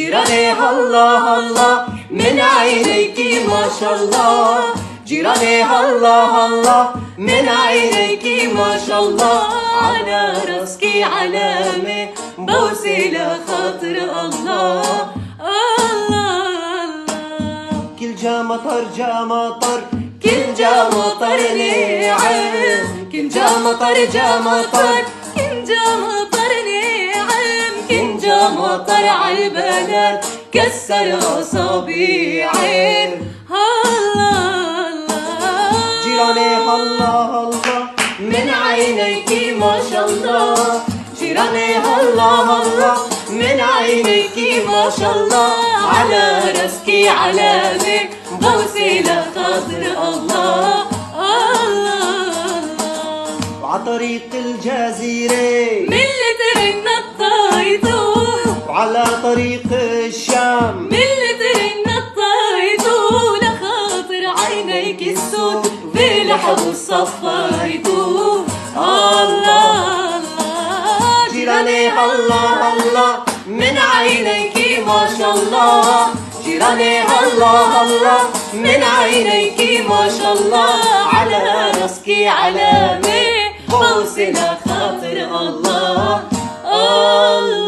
جيراني الله الله من عينيك ما شاء الله. جيراني الله الله من عينيك ما شاء الله. على راسك علامة بوسي لخاطر الله. الله كل جا مطر جا مطر، كل جا مطر نعم، كل جا مطر جا مطر، كل جا مطر نعم، كل جا مطر عالبلد كسر أصابيعين. الله جيراني الله الله من عينيك ما شاء الله. جيراني الله الله من عينيك ما شاء الله. على راسك علامة بوسي لخاطر الله. الله وعطريق الجزيرة من لتر نطيته، وعلى طريق الشام من لتر نطيته، لخاطر عينيك السود في لحظة صفيته. الله جيراني الله الله من عينيك ما شاء الله. جيراني الله الله من عينيك ما شاء الله. على راسك علامة بوسي لخاطر الله. الله